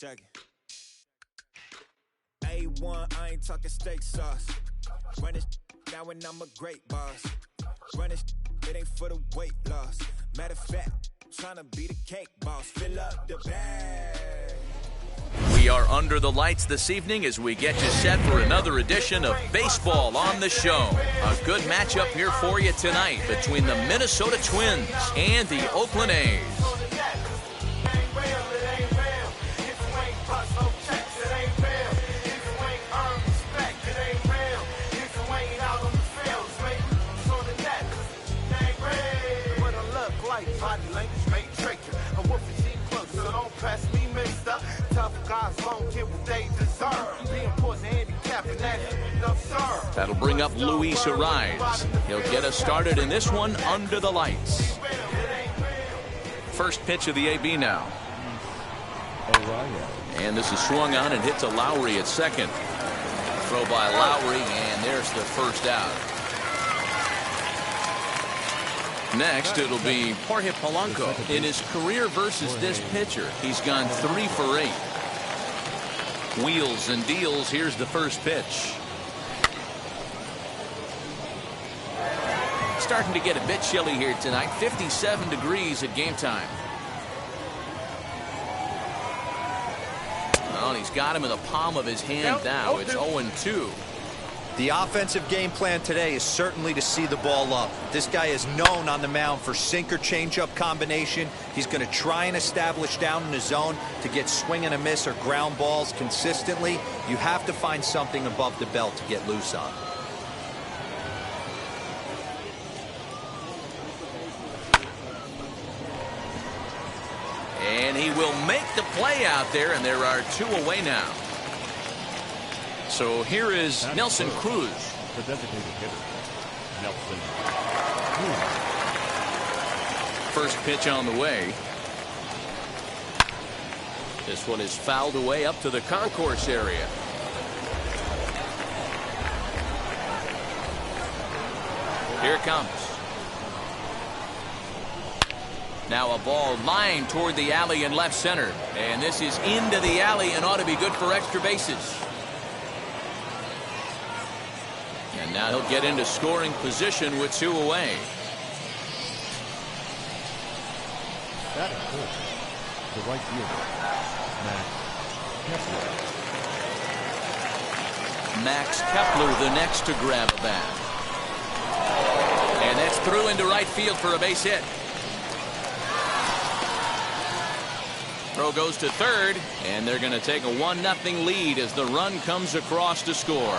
Check it. A1, I ain't talking steak sauce. Run this now and I'm a great boss. Run this, it ain't for the weight loss. Matter of fact, trying to be the cake boss. Fill up the bag. We are under the lights this evening as we get you set for another edition of Baseball on the Show. A good matchup here for you tonight between the Minnesota Twins and the Oakland A's. That'll bring up Luis Arraez. He'll get us started in this one under the lights. First pitch of the AB now. And this is swung on and hits a Lowry at second. Throw by Lowry, and there's the first out. Next, it'll be Jorge Polanco. In his career versus this pitcher, he's gone 3 for 8. Wheels and deals. Here's the first pitch. Starting to get a bit chilly here tonight. 57 degrees at game time. Well, and he's got him in the palm of his hand now. It's 0-2. The offensive game plan today is certainly to see the ball up. This guy is known on the mound for sinker changeup combination. He's going to try and establish down in the zone to get swing and a miss or ground balls consistently. You have to find something above the belt to get loose on. And he will make the play out there, and there are 2 away now. So here is Nelson Cruz. The designated hitter, Nelson Cruz. First pitch on the way. This one is fouled away up to the concourse area. Here it comes. Now a ball lined toward the alley in left center. And this is into the alley and ought to be good for extra bases. And now he'll get into scoring position with 2 away. That is good. The right fielder, Max Kepler. Max Kepler, the next to grab a bat. And that's through into right field for a base hit. Throw goes to third, and they're going to take a 1-0 lead as the run comes across to score.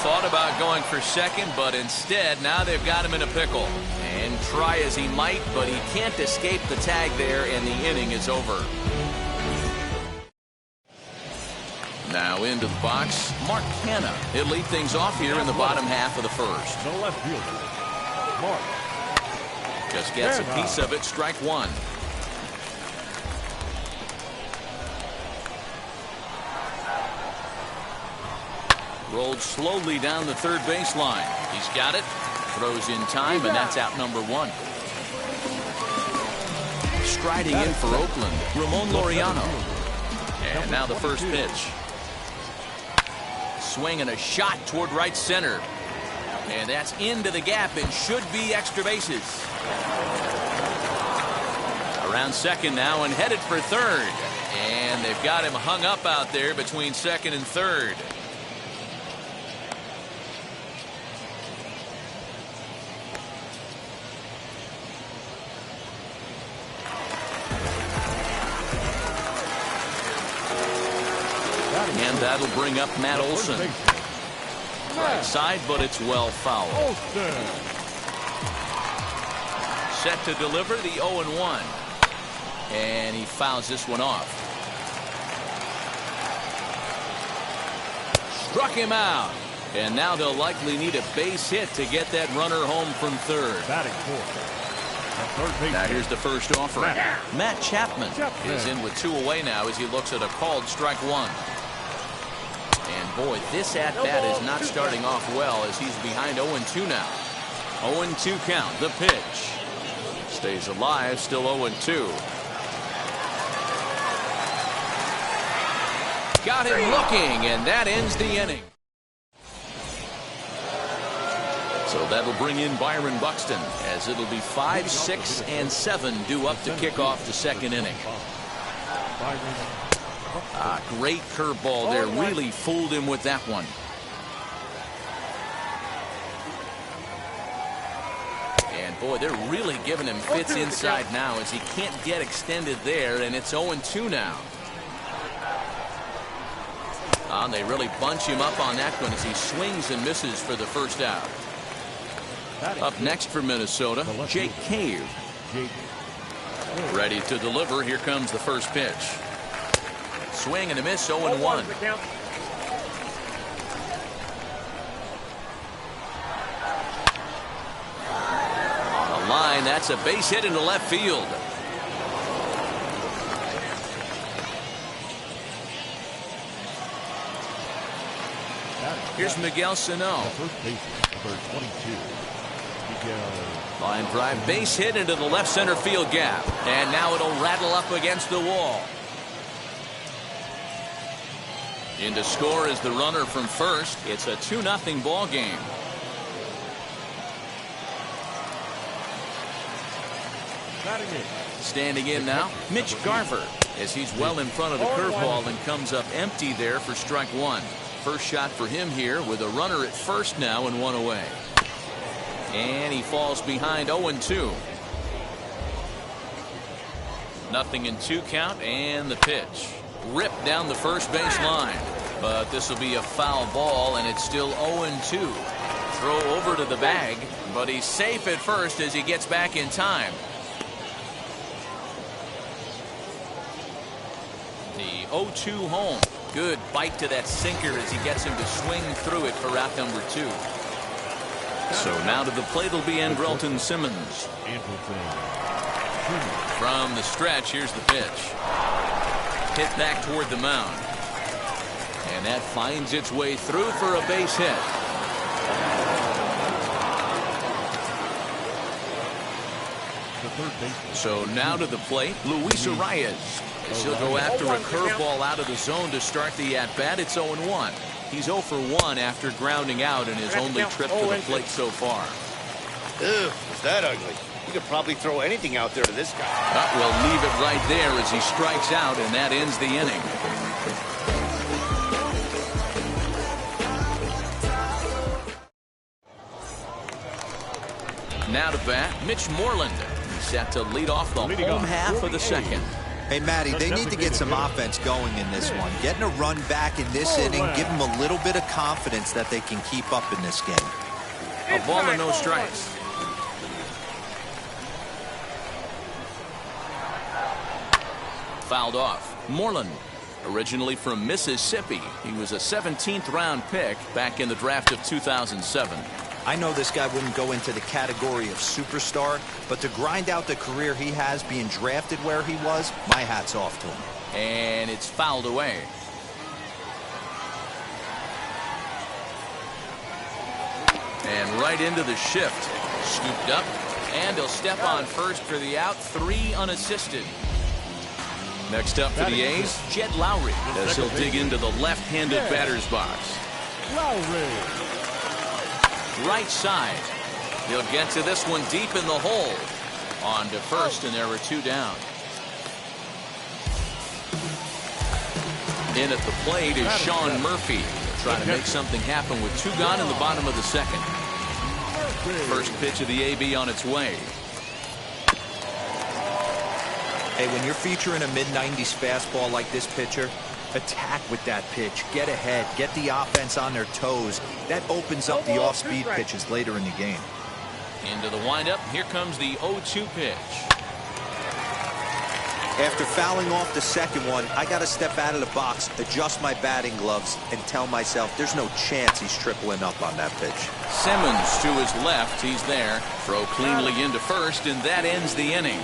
Thought about going for second, but instead now they've got him in a pickle. And try as he might, but he can't escape the tag there, and the inning is over. Now into the box, Mark Canha. He'll lead things off here in the bottom half of the first. The left fielder, Mark. Just gets a piece of it, strike 1. Rolled slowly down the third baseline. He's got it. Throws in time, and that's out number 1. Striding in for Oakland, Ramon Laureano. And now the first pitch. Swing and a shot toward right center. And that's into the gap and should be extra bases. Around second now and headed for third. And they've got him hung up out there between second and third. And that'll bring up Matt Olson. Right side, but it's well fouled. Set to deliver the 0-1. And he fouls this one off. Struck him out. And now they'll likely need a base hit to get that runner home from third. Batting fourth. Now here's the first offer. Matt Chapman is in with 2 away now as he looks at a called strike 1. And boy, this at-bat is not starting off well as he's behind 0-2 now. 0-2 count, the pitch. Stays alive, still 0-2. Got him looking, and that ends the inning. So that'll bring in Byron Buxton, as it'll be 5, 6, and 7 due up to kick off the second inning. Great curveball there. Really fooled him with that one. And boy, they're really giving him fits inside now, as he can't get extended there, and it's 0-2 now. And they really bunch him up on that one as he swings and misses for the first out. Up next for Minnesota, Jake Cave. Ready to deliver. Here comes the first pitch. Swing and a miss, 0-1. On the line, that's a base hit into left field. Here's Miguel Sano. Line drive, base hit into the left center field gap. And now it'll rattle up against the wall. In to score is the runner from first. It's a 2-0 ball game. Standing in now, Mitch Garver, as he's well in front of the curveball and comes up empty there for strike one. First shot for him here with a runner at first now and one away. And he falls behind 0-2. 0-2 count, and the pitch. Ripped down the first base line. But this will be a foul ball, and it's still 0-2. Throw over to the bag, but he's safe at first as he gets back in time. The 0-2 home. Good bite to that sinker as he gets him to swing through it for out number 2. So now to the plate will be Andrelton Simmons. From the stretch, here's the pitch. Hit back toward the mound. And that finds its way through for a base hit. So now to the plate, Luis Arias. He'll go after a curveball out of the zone to start the at-bat. It's 0-1. He's 0 for 1 after grounding out in his only trip to the plate so far. Ew, is that ugly? You could probably throw anything out there to this guy. We'll leave it right there as he strikes out, and that ends the inning. Now to bat, Mitch Moreland. He's set to lead off the home half of the second. Hey, Matty, they need to get some offense going in this one. Getting a run back in this inning, give them a little bit of confidence that they can keep up in this game. A ball and no strikes. Fouled off. Moreland, originally from Mississippi. He was a 17th round pick back in the draft of 2007. I know this guy wouldn't go into the category of superstar, but to grind out the career he has being drafted where he was, my hat's off to him. And it's fouled away. And right into the shift. Scooped up, and he'll step on first for the out. 3 unassisted. Next up for the A's, Jed Lowry, as he'll dig into the left-handed batter's box. Lowry. Right side. He'll get to this one deep in the hole. On to first, and there are 2 down. In at the plate is Sean Murphy. Trying to make something happen with 2 gone in the bottom of the second. First pitch of the AB on its way. Hey, when you're featuring a mid-90s fastball like this pitcher, attack with that pitch. Get ahead. Get the offense on their toes. That opens up the off-speed pitches later in the game. Into the windup. Here comes the 0-2 pitch. After fouling off the second one, I got to step out of the box, adjust my batting gloves, and tell myself there's no chance he's tripling up on that pitch. Simmons to his left. He's there. Throw cleanly into first, and that ends the inning.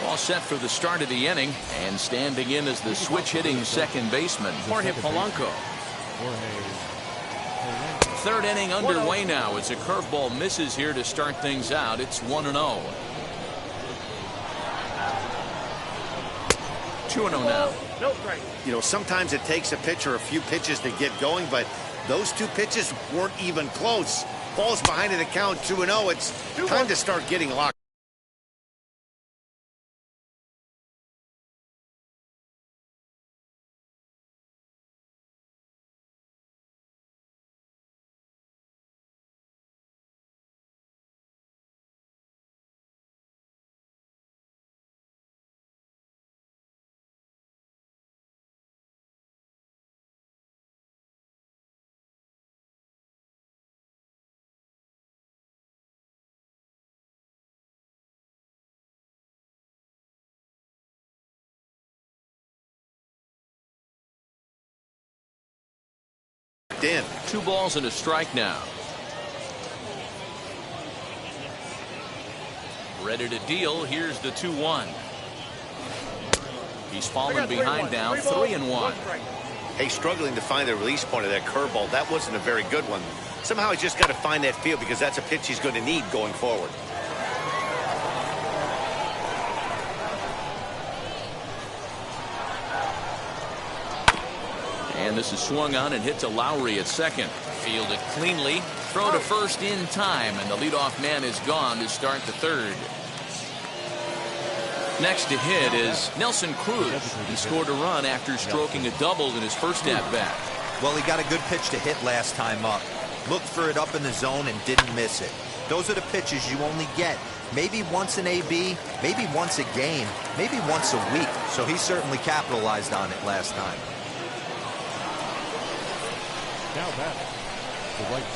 All set for the start of the inning, and standing in as the switch-hitting second baseman, Jorge Polanco. Third inning underway now as a curveball misses here to start things out. It's 1-0. 2-0 now. You know, sometimes it takes a pitcher a few pitches to get going, but those 2 pitches weren't even close. Ball's behind in the count, 2-0. It's time to start getting locked. In. 2 balls and a strike now. Ready to deal. Here's the 2-1. He's fallen behind now, 3-1. Hey, struggling to find the release point of that curveball. That wasn't a very good one. Somehow he's just got to find that feel because that's a pitch he's going to need going forward. And this is swung on and hit to Lowry at second. Fielded cleanly. Throw to first in time, and the leadoff man is gone to start the third. Next to hit is Nelson Cruz. He scored a run after stroking a double in his first at-bat. Well, he got a good pitch to hit last time up. Looked for it up in the zone and didn't miss it. Those are the pitches you only get maybe once an AB, maybe once a game, maybe once a week. So he certainly capitalized on it last time. Now back.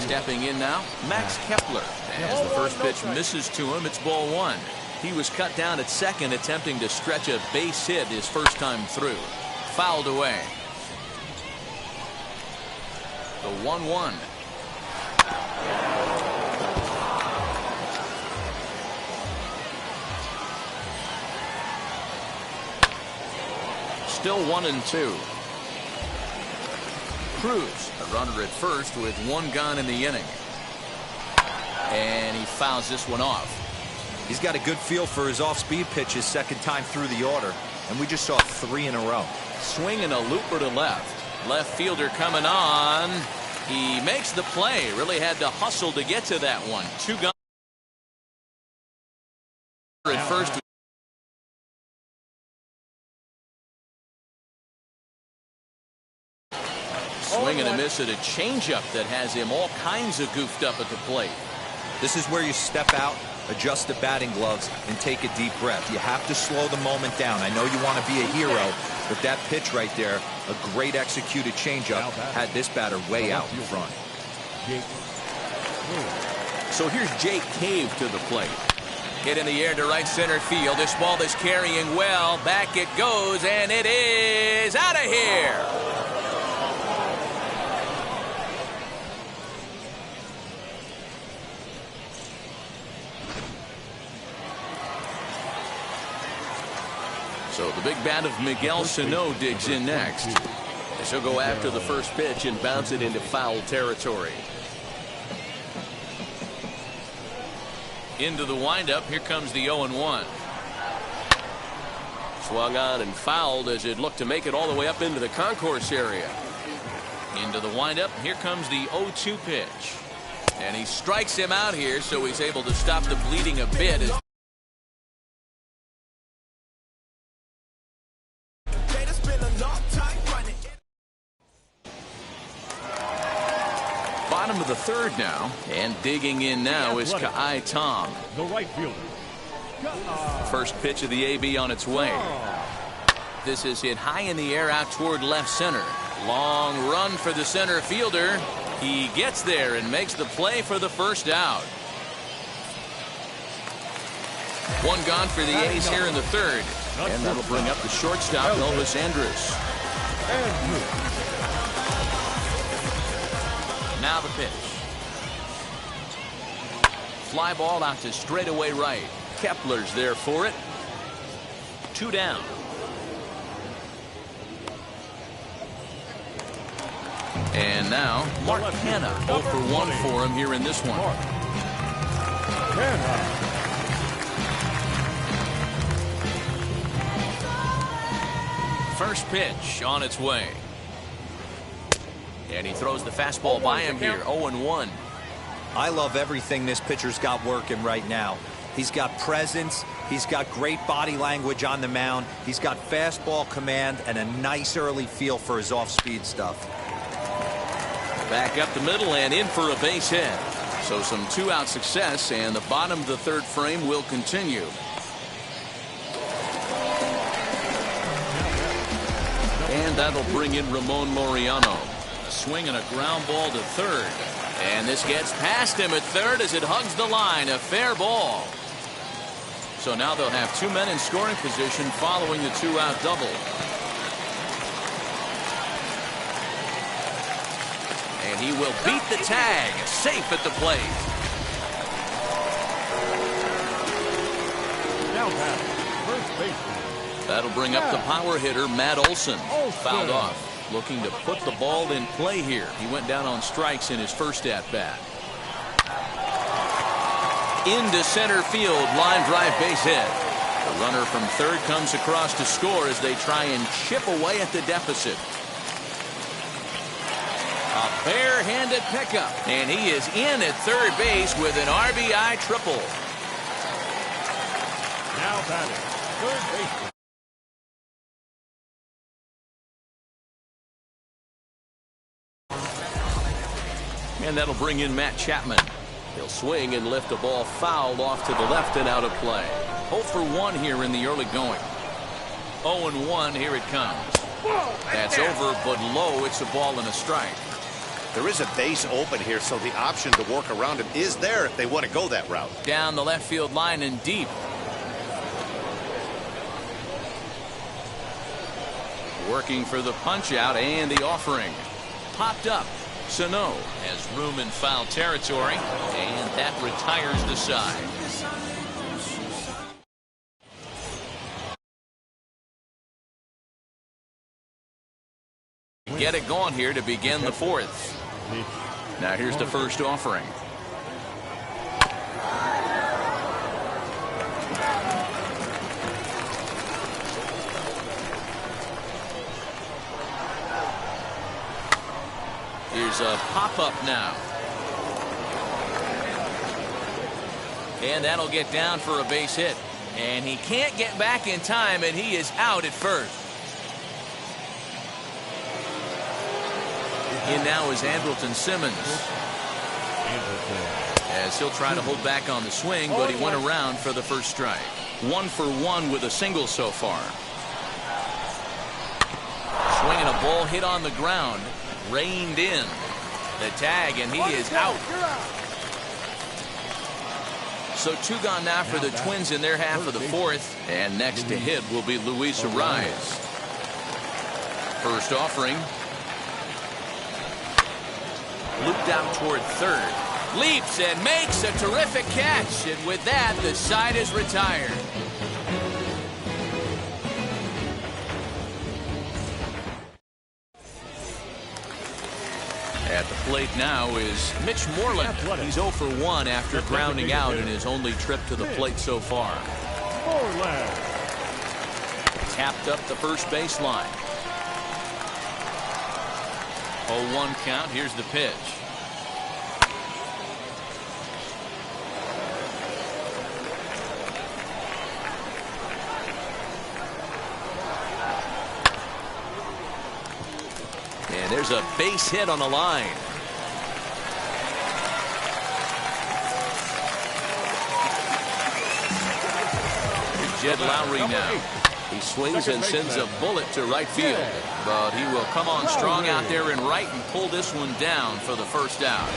Stepping in now, Max Kepler. As the first pitch misses to him, it's ball 1. He was cut down at second, attempting to stretch a base hit his first time through. Fouled away. The 1-1. Still 1-2. Cruz, a runner at first with 1 gone in the inning. And he fouls this one off. He's got a good feel for his off-speed pitches second time through the order, and we just saw 3 in a row. Swinging a looper to left. Left fielder coming on. He makes the play. Really had to hustle to get to that one. 2 gone at first. Swing and a miss at a changeup that has him all kinds of goofed up at the plate. This is where you step out, adjust the batting gloves, and take a deep breath. You have to slow the moment down. I know you want to be a hero, but that pitch right there, a great executed changeup, had this batter way out in front. So here's Jake Cave to the plate. Hit in the air to right center field. This ball is carrying well. Back it goes, and it is out of here. So the big bat of Miguel Sano digs in next. He'll go after the first pitch and bounce it into foul territory. Into the windup. Here comes the 0-1. Swung on and fouled as it looked to make it all the way up into the concourse area. Into the windup. Here comes the 0-2 pitch. And he strikes him out here, so he's able to stop the bleeding a bit. Bottom of the third now, and digging in now is Ka'ai Tom. The right fielder. First pitch of the AB on its way. This is hit high in the air out toward left center. Long run for the center fielder. He gets there and makes the play for the first out. 1 gone for the A's here in the third. And that'll bring up the shortstop, Elvis Andrus. Now the pitch. Fly ball out to straightaway right. Kepler's there for it. 2 down. And now Mark Canha, 0 for 1 for him here in this one. First pitch on its way. And he throws the fastball by him here, 0-1. I love everything this pitcher's got working right now. He's got presence, he's got great body language on the mound, he's got fastball command, and a nice early feel for his off-speed stuff. Back up the middle and in for a base hit. So some two-out success, and the bottom of the third frame will continue. And that'll bring in Ramon Laureano. A swing and a ground ball to third. And this gets past him at third as it hugs the line. A fair ball. So now they'll have two men in scoring position following the two-out double. And he will beat the tag. Safe at the plate. Now first baseman. That'll bring up the power hitter, Matt Olson. Fouled off. Looking to put the ball in play here. He went down on strikes in his first at-bat. Into center field, line drive base hit. The runner from third comes across to score as they try and chip away at the deficit. A bare-handed pickup, and he is in at third base with an RBI triple. Now batting, third baseman. And that'll bring in Matt Chapman. He'll swing and lift a ball fouled off to the left and out of play. 0 for 1 here in the early going. 0-1, here it comes. That's over, but low. It's a ball and a strike. There is a base open here, so the option to work around him is there if they want to go that route. Down the left field line and deep. Working for the punch out and the offering. Popped up. Sano has room in foul territory, and that retires the side. Get it going here to begin the fourth. Now here's the first offering. Here's a pop-up now. And that'll get down for a base hit. And he can't get back in time, and he is out at first. In now is Andrelton Simmons. As he'll try to hold back on the swing, but he went around for the first strike. 1 for 1 with a single so far. Swinging a ball hit on the ground. Reined in. The tag, and he is out. So 2 gone now for the Twins in their half of the fourth. And next to hit will be Luis Arraez. First offering. Looped out toward third. Leaps and makes a terrific catch. And with that, the side is retired. At the plate now is Mitch Moreland. He's 0 for 1 after grounding out in his only trip to the plate so far. Tapped up the first baseline. 0-1 count. Here's the pitch. And there's a base hit on the line. Jed Lowry now. He swings and sends a bullet to right field. But he will come on strong out there in right and pull this one down for the first out.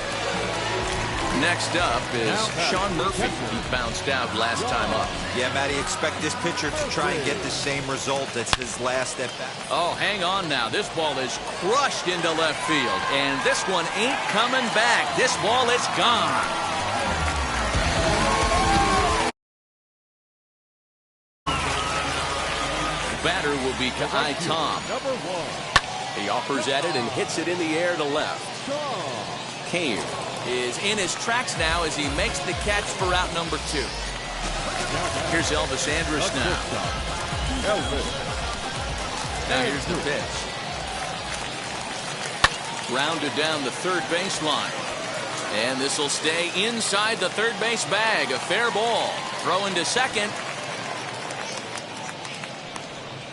Next up is Sean Murphy. He bounced out last time up. Yeah, Matty, expect this pitcher to try and get the same result as his last at bat. Oh, hang on now. This ball is crushed into left field. And this one ain't coming back. This ball is gone. Batter will be Kai Tom. He offers at it and hits it in the air to left. Cave is in his tracks now as he makes the catch for out number 2. Here's Elvis Andrus now. Now here's the pitch. Rounded down the third baseline. And this will stay inside the third base bag. A fair ball. Throw into second.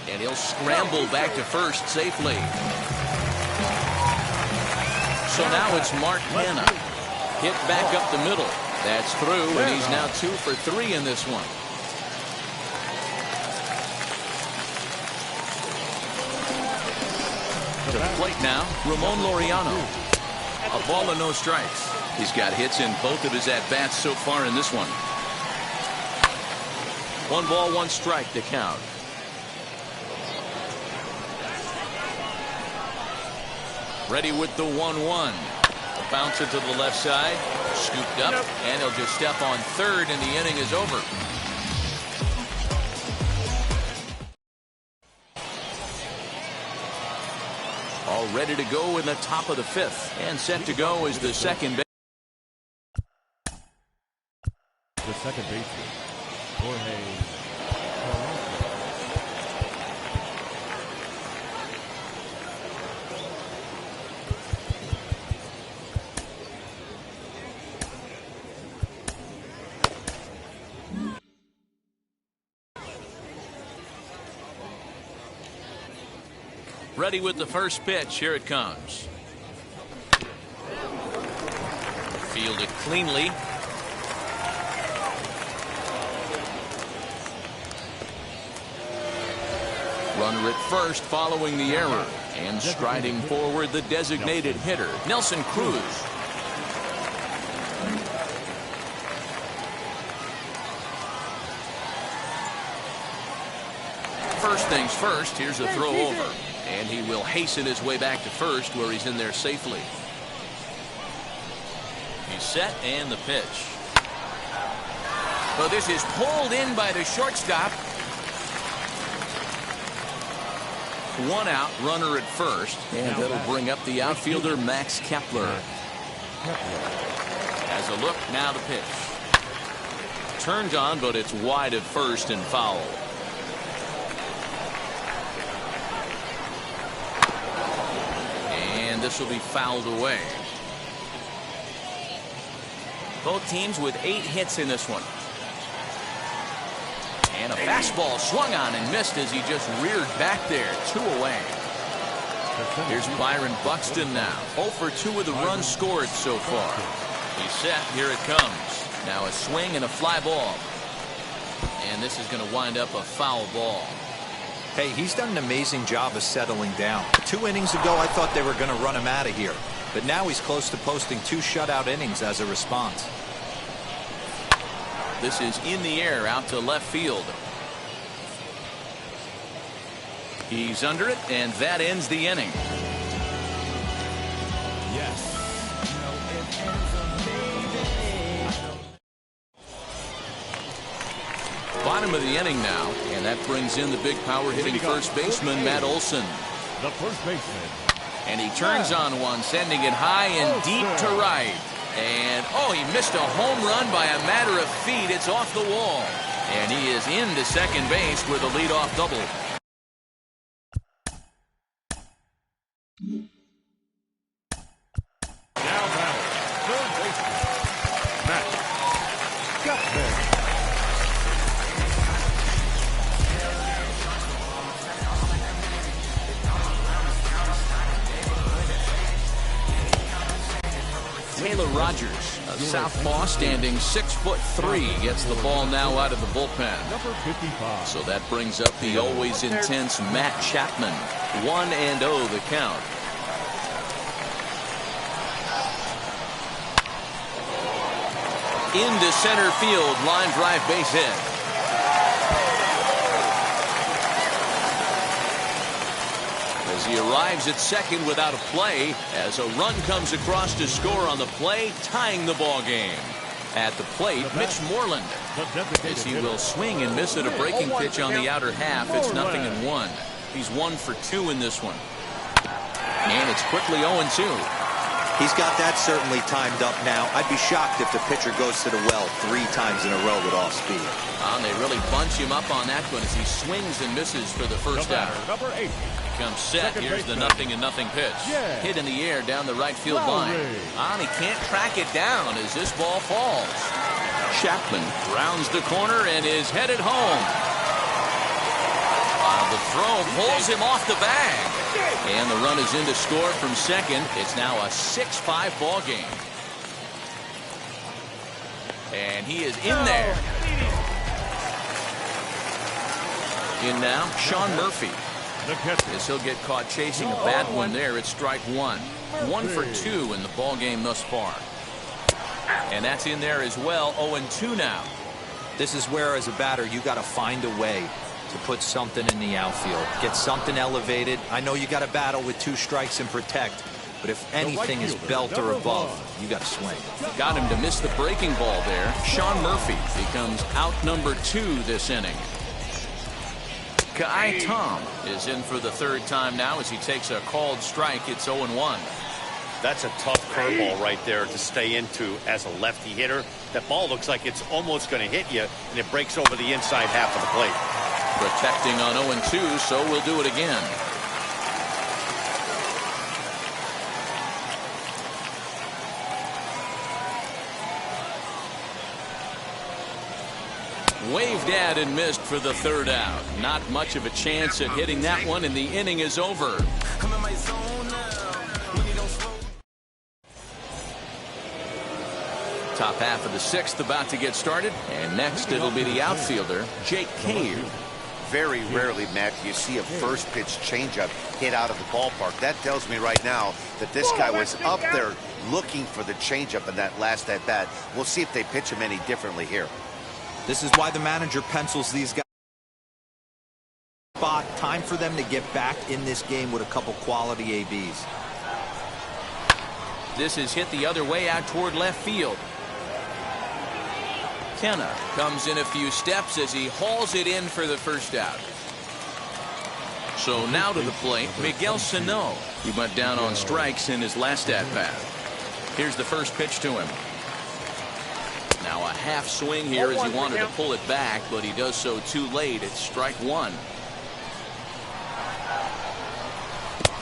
And he'll scramble back to first safely. So now it's Mark Hanna. Hit back up the middle. That's through, and he's now 2 for 3 in this one. To the plate now, Ramon Laureano. A ball and no strikes. He's got hits in both of his at-bats so far in this one. 1 ball, 1 strike to count. Ready with the 1-1. Bounce it to the left side. Scooped up, and he'll just step on third, and the inning is over. All ready to go in the top of the 5th. And set to go is the second base. The second baseman, Jorge. Ready with the first pitch. Here it comes. Fielded cleanly. Runner at first following the error. And striding forward the designated hitter, Nelson Cruz. First things first, here's a throw over. And he will hasten his way back to first, where he's in there safely. He's set, and the pitch. Well, this is pulled in by the shortstop. 1 out, runner at first, and that'll bring up the outfielder Max Kepler. As a look, now the pitch. Turned on, but it's wide at first and foul. And this will be fouled away. Both teams with 8 hits in this one. And a fastball swung on and missed as he just reared back there. 2 away. Here's Byron Buxton now. 0 for 2 with the runs scored so far. He's set. Here it comes. Now a swing and a fly ball. And this is going to wind up a foul ball. Hey, he's done an amazing job of settling down. 2 innings ago, I thought they were going to run him out of here. But now he's close to posting 2 shutout innings as a response. This is in the air out to left field. He's under it, and that ends the inning. Yes. Bottom of the inning now, and that brings in the big power hitting first baseman Matt Olson. The first baseman. And he turns on one, sending it high and deep to right. And, oh, he missed a home run by a matter of feet. It's off the wall. And he is into second base with a leadoff double. Now battle. Third baseman, Matt Kepler. Taylor Rogers, a southpaw standing 6'3", gets the ball now out of the bullpen. Number 55. So that brings up the always intense Matt Chapman. 1-0 the count. Into center field, line drive base hit. As he arrives at second without a play, as a run comes across to score on the play, tying the ball game. At the plate, Mitch Moreland, as he will swing and miss at a breaking pitch on the outer half. It's 0-1. He's 1 for 2 in this one. And it's quickly 0-2. He's got that certainly timed up now. I'd be shocked if the pitcher goes to the well 3 times in a row with off speed. And they really bunch him up on that one as he swings and misses for the first out. Number 8. becomes set. Here's the 0-0 pitch. Hit in the air down the right field line. He can't track it down as this ball falls. Chapman rounds the corner and is headed home. The throw pulls him off the bag. And the run is in to score from second. It's now a 6-5 ball game. And he is in there. In now, Sean Murphy. As he'll get caught chasing a bad one there, it's strike one. 1 for 2 in the ball game thus far. And that's in there as well. 0-2 now. This is where, as a batter, you got to find a way to put something in the outfield. Get something elevated. I know you got to battle with 2 strikes and protect. But if anything is belt or above, you got to swing. Got him to miss the breaking ball there. Sean Murphy becomes out number 2 this inning. Kai Tom is in for the 3rd time now as he takes a called strike. It's 0-1. That's a tough curveball right there to stay into as a lefty hitter. That ball looks like it's almost going to hit you, and it breaks over the inside half of the plate. Protecting on 0-2, so we'll do it again. Waved at and missed for the 3rd out. Not much of a chance at hitting that one, and the inning is over. Top half of the 6th about to get started, and next it'll be the outfielder, Jake Cave. Very rarely, Matt, do you see a first pitch changeup hit out of the ballpark. That tells me right now that this guy was up there looking for the changeup in that last at bat. We'll see if they pitch him any differently here. This is why the manager pencils these guys. Time for them to get back in this game with a couple quality ABs. This is hit the other way out toward left field. Kenna comes in a few steps as he hauls it in for the 1st out. So now to the plate, Miguel Sano. He went down on strikes in his last at-bat. Here's the first pitch to him. Now a half swing here as he wanted to pull it back, but he does so too late. It's strike 1.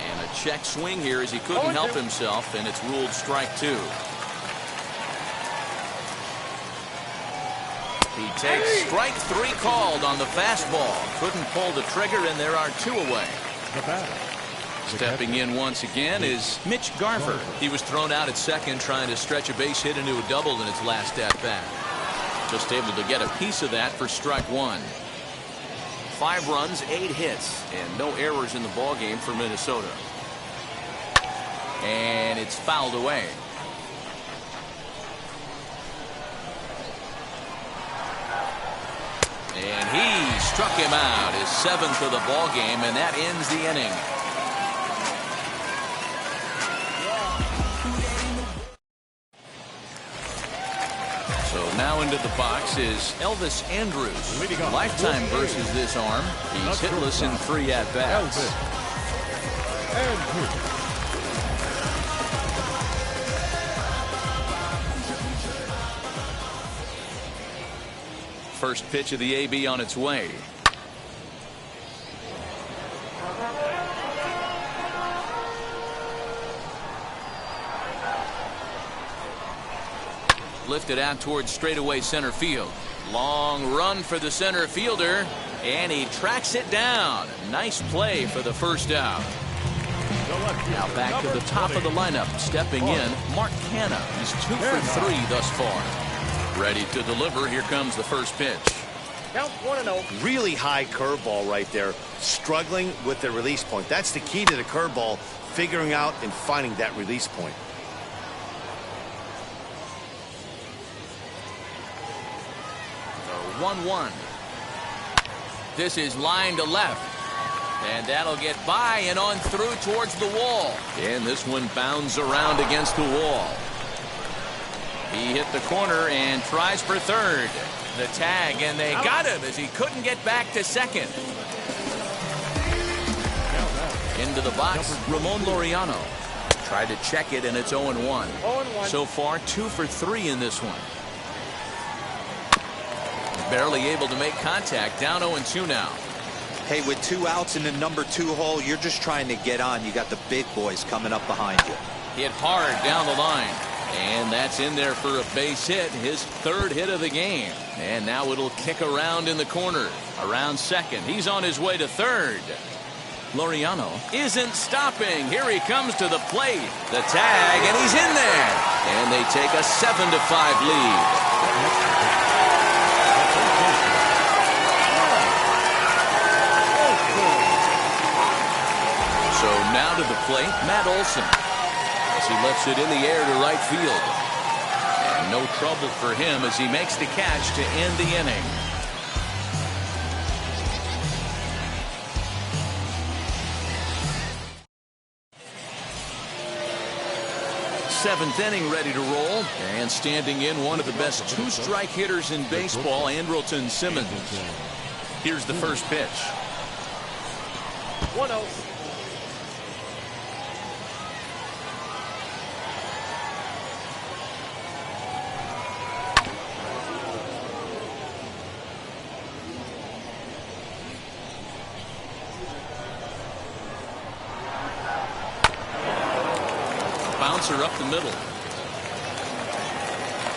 And a check swing here as he couldn't help himself, and it's ruled strike 2. He takes strike 3 called on the fastball. Couldn't pull the trigger, and there are 2 away. Stepping in once again is Mitch Garver. He was thrown out at second trying to stretch a base hit into a double in his last at-bat. Just able to get a piece of that for strike 1. 5 runs, 8 hits, and no errors in the ballgame for Minnesota. And it's fouled away. And he struck him out, his 7th of the ballgame, and that ends the inning. So now into the box is Elvis Andrus. Lifetime versus this arm. He's hitless in 3 at-bats. First pitch of the AB on its way. Lifted out towards straightaway center field. Long run for the center fielder, and he tracks it down. Nice play for the 1st out. Now back to the top of the lineup. Stepping in, Mark Canha. He's 2 for 3 thus far. Ready to deliver. Here comes the first pitch. Count 1-0. Really high curveball right there. Struggling with the release point. That's the key to the curveball, figuring out and finding that release point. The 1-1. This is line to left. And that'll get by and on through towards the wall. And this one bounds around against the wall. He hit the corner and tries for 3rd. The tag, and they got him as he couldn't get back to 2nd. Into the box, Ramon Laureano. Tried to check it, and it's 0-1. So far, 2 for 3 in this one. Barely able to make contact, down 0-2 now. Hey, with 2 outs in the number 2 hole, you're just trying to get on. You got the big boys coming up behind you. Hit hard down the line. And that's in there for a base hit, his 3rd hit of the game. And now it'll kick around in the corner. Around second. He's on his way to 3rd. Laureano isn't stopping. Here he comes to the plate. The tag, and he's in there. And they take a 7-5 lead. So now to the plate, Matt Olson. As he lifts it in the air to right field. And no trouble for him as he makes the catch to end the inning. 7th inning ready to roll. And standing in, one of the best 2-strike hitters in baseball, Andrelton Simmons. Here's the first pitch. 1-0. Bouncer up the middle.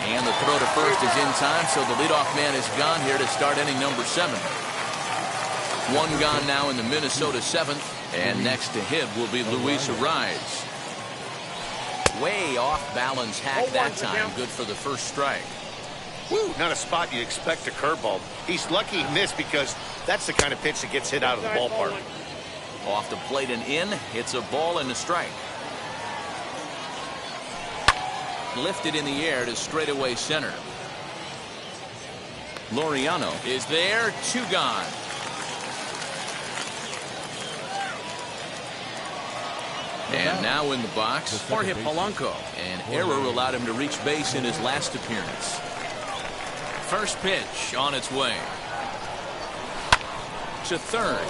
And the throw to first is in time, so the leadoff man is gone here to start inning number 7. 1 gone now in the Minnesota 7th, and next to him will be Luis Arraez. Way off balance hack that time, good for the first strike. Woo, not a spot you expect a curveball. He's lucky he missed because that's the kind of pitch that gets hit out of the ballpark. Off the plate and in, it's a ball and a strike. Lifted in the air to straightaway center. Laureano is there, 2 gone. And now in the box, Jorge Polanco. An error allowed him to reach base in his last appearance. First pitch on its way. To 3rd.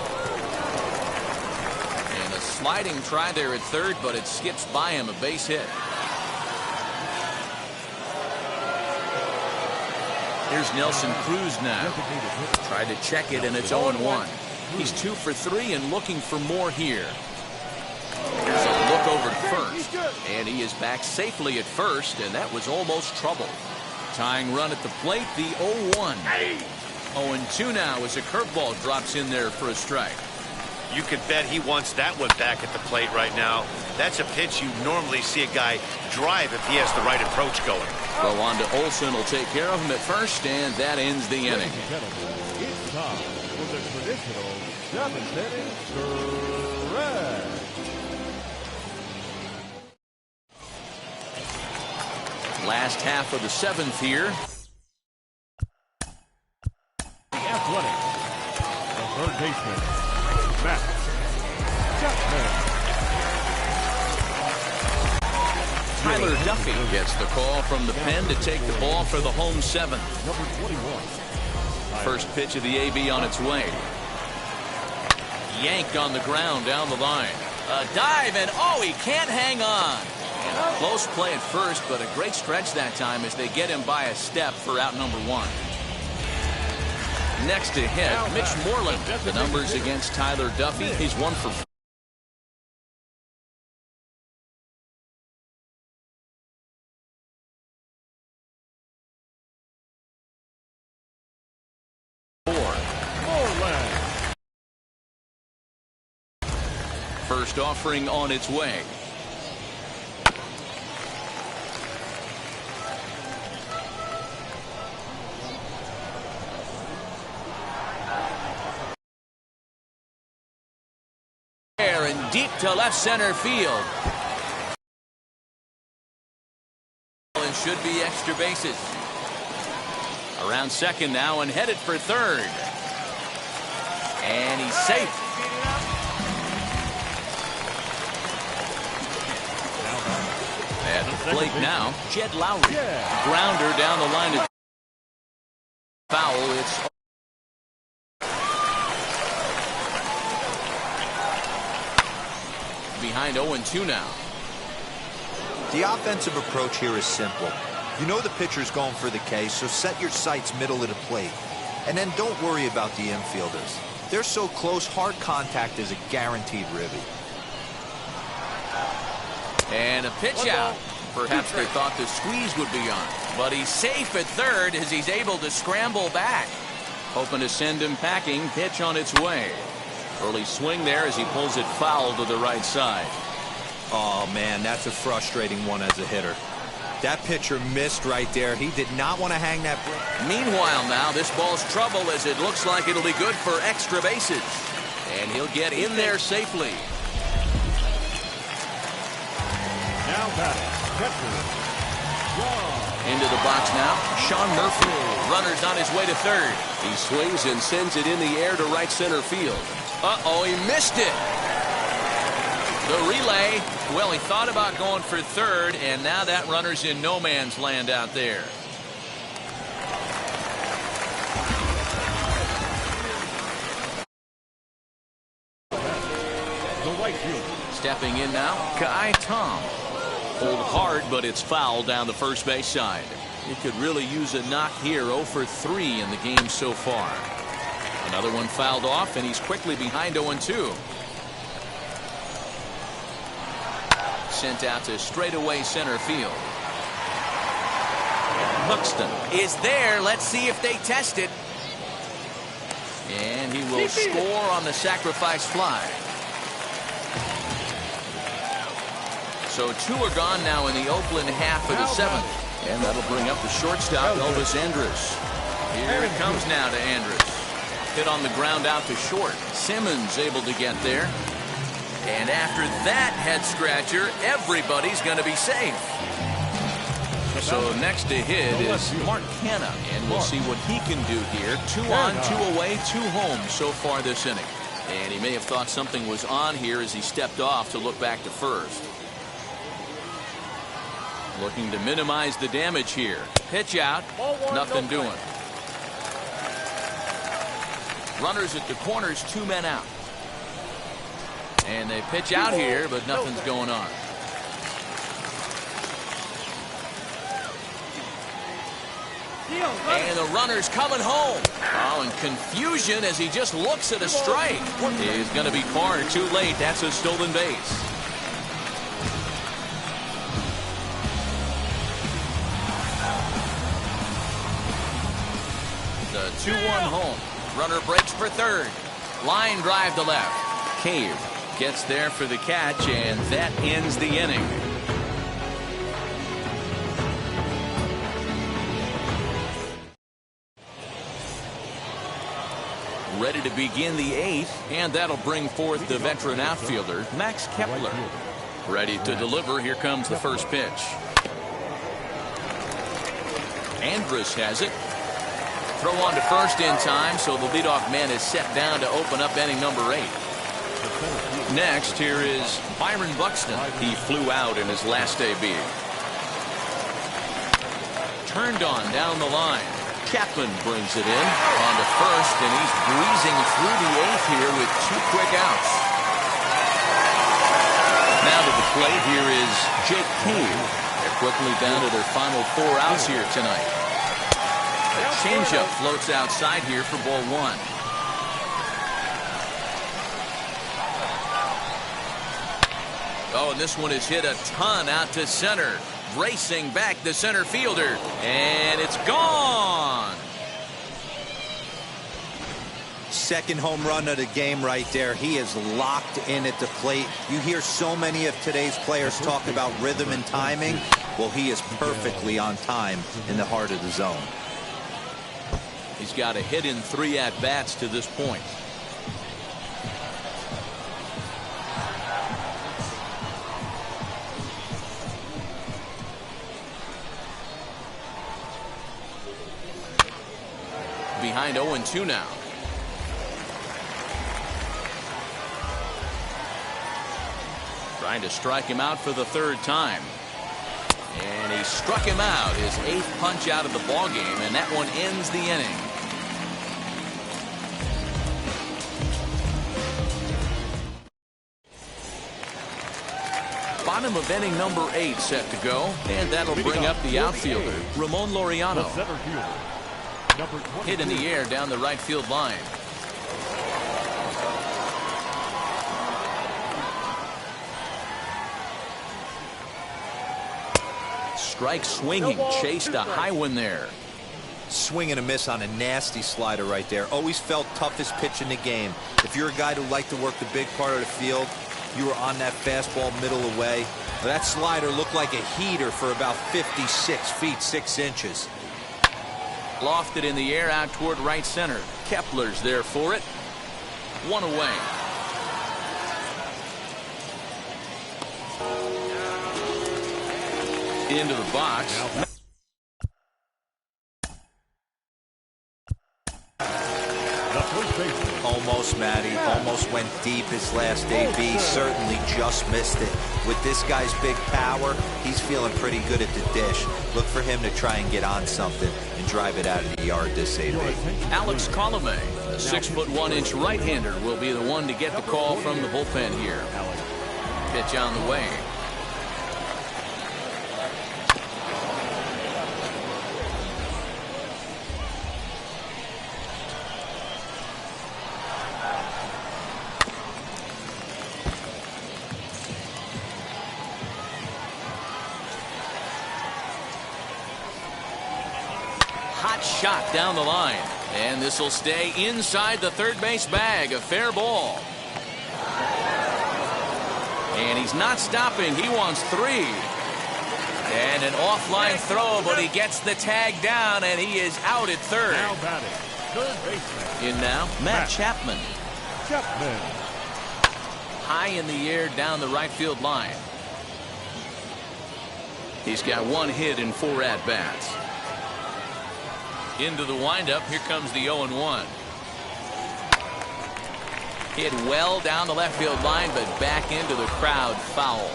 And a sliding try there at 3rd, but it skips by him, a base hit. Here's Nelson Cruz now. Tried to check it, and it's 0-1. He's 2 for 3 and looking for more here. Here's a look over to first. And he is back safely at first, and that was almost trouble. Tying run at the plate, the 0-1. 0-2 now as a curveball drops in there for a strike. You could bet he wants that one back at the plate right now. That's a pitch you normally see a guy drive if he has the right approach going. Throw on to Olson will take care of him at first, and that ends the inning. It's time for the traditional 7th inning stretch. Last half of the 7th here. The Athletic. The third baseman, Matt Chapman. Tyler Duffy gets the call from the pen to take the ball for the home 7th. Number 21. First pitch of the AB on its way. Yanked on the ground down the line. A dive, and oh, he can't hang on. And a close play at first, but a great stretch that time as they get him by a step for out number 1. Next to hit, Mitch Moreland. The numbers against Tyler Duffy, he's 1 for 4. First offering on its way. And deep to left center field. And should be extra bases. Around second now and headed for 3rd. And he's safe. At the plate now, Jed Lowry. Grounder down the line to foul. It's behind 0-2 now. The offensive approach here is simple. You know the pitcher's going for the K, so set your sights middle of the plate. And then don't worry about the infielders. They're so close, hard contact is a guaranteed ribby. And a pitch out. Perhaps they thought the squeeze would be on. But he's safe at third as he's able to scramble back. Hoping to send him packing. Pitch on its way. Early swing there as he pulls it foul to the right side. Oh, man, that's a frustrating one as a hitter. That pitcher missed right there. He did not want to hang that break. Meanwhile now, this ball's trouble as it looks like it'll be good for extra bases. And he'll get in there safely. Now batting, catcher, Into the box now, Sean Murphy. Runner's on his way to third. He swings and sends it in the air to right center field. Uh-oh, he missed it. The relay, well, he thought about going for third, and now that runner's in no man's land out there. the right fielder. Stepping in now, Kai Tom. Pulled hard, but it's foul down the first base side. He could really use a knock here. 0 for 3 in the game so far. Another one fouled off, and he's quickly behind 0-2. Sent out to straightaway center field. Buxton is there. Let's see if they test it. And he will score on the sacrifice fly. So 2 are gone now in the Oakland half of the 7th. And that'll bring up the shortstop, Elvis Andrus. Here it comes now to Andrus. Hit on the ground out to short. Simmons able to get there. And after that head scratcher, everybody's going to be safe. So next to hit is Mark Canha, and we'll see what he can do here. 2 on, 2 away, 2 home so far this inning. And he may have thought something was on here as he stepped off to look back to first. Looking to minimize the damage here. Pitch out, nothing doing. Runners at the corners, 2 men out. And they pitch out here, but nothing's going on. And the runner's coming home. Oh, and confusion as he just looks at a strike. He's going to be far too late. That's a stolen base. The 2-1 home. Runner breaks for third. Line drive to left. Cave gets there for the catch, and that ends the inning. Ready to begin the 8th, and that'll bring forth the veteran outfielder, Max Kepler. Ready to deliver. Here comes the first pitch. Andrus has it. Throw on to first in time, so the leadoff man is set down to open up inning number 8. Next, here is Byron Buxton. He flew out in his last AB. Turned on down the line. Chapman brings it in on to first, and he's breezing through the 8th here with 2 quick outs. Now to the plate, here is Jake Cave. They're quickly down to their final 4 outs here tonight. A changeup floats outside here for ball 1. Oh, and this one is hit a ton out to center. Racing back the center fielder, and it's gone. Second home run of the game right there. He is locked in at the plate. You hear so many of today's players talk about rhythm and timing. Well, he is perfectly on time in the heart of the zone. He's got a hit in 3 at-bats to this point. Behind 0-2 now. Trying to strike him out for the 3rd time. And he struck him out, his 8th punch out of the ball game, and that one ends the inning. Bottom of inning number 8 set to go, and that'll bring up the outfielder, Ramon Laureano. Hit in the air down the right field line. Strike swinging, chased a high one there. Swing and a miss on a nasty slider right there. Always felt toughest pitch in the game. If you're a guy who liked to work the big part of the field, you were on that fastball middle away. That slider looked like a heater for about 56 feet 6 inches. Lofted in the air out toward right center. Kepler's there for it. One away. Into the box. Almost, Matty. Almost went deep his last AB. Certainly just missed it. With this guy's big power, he's feeling pretty good at the dish. Look for him to try and get on something and drive it out of the yard this AB. Alex Colomé, the 6'1" right-hander, will be the one to get the call from the bullpen here. Pitch on the way. Hot shot down the line, and this will stay inside the third base bag. A fair ball, and he's not stopping. He wants 3, and an offline throw, but he gets the tag down, and he is out at third. Now batting, third baseman. In now, Matt Chapman. Chapman. High in the air down the right field line. He's got 1 hit in 4 at-bats. Into the windup. Here comes the 0-1. Hit well down the left field line, but back into the crowd, foul.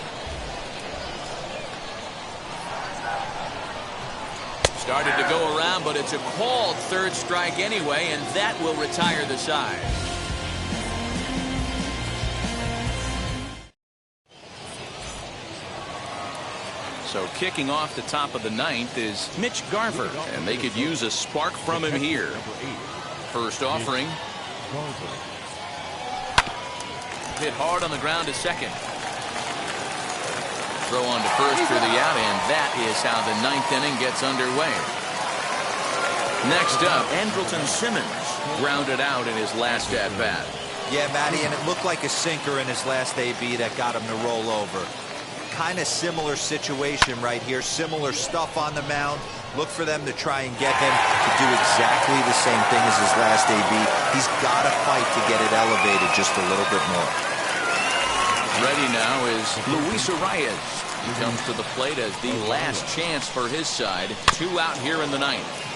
Started to go around, but it's a called third strike anyway, and that will retire the side. So kicking off the top of the 9th is Mitch Garver, and they could use a spark from him here. First offering. Hit hard on the ground to second. Throw on to first for the out, and that is how the 9th inning gets underway. Next up, Andrelton Simmons grounded out in his last at-bat. Yeah, Matty, and it looked like a sinker in his last AB that got him to roll over. Kind of similar situation right here. Similar stuff on the mound. Look for them to try and get him to do exactly the same thing as his last AB. He's got to fight to get it elevated just a little bit more. Ready now is Luis Arias. He comes to the plate as the last chance for his side. 2 out here in the 9th.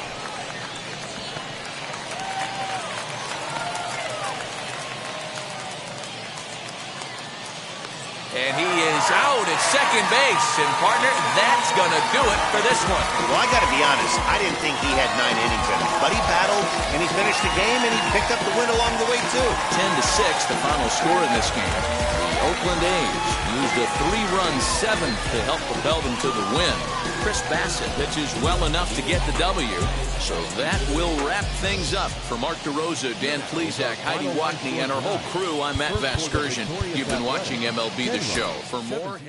And he is out at second base. And, partner, that's going to do it for this one. Well, I got to be honest. I didn't think he had 9 innings in him. But he battled, and he finished the game, and he picked up the win along the way, too. 10-6, the final score in this game. The Oakland A's used a 3-run 7th to help propel them to the win. Chris Bassett pitches well enough to get the W. So that will wrap things up. For Mark DeRosa, Dan Plesac, Heidi Watney, and our whole crew, I'm Matt Vasgersian. You've been watching MLB The Show. For more...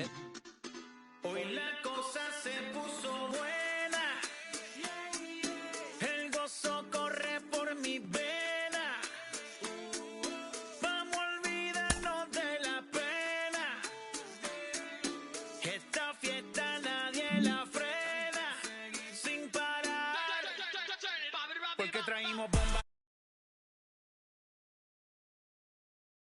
Porque traímos bomba.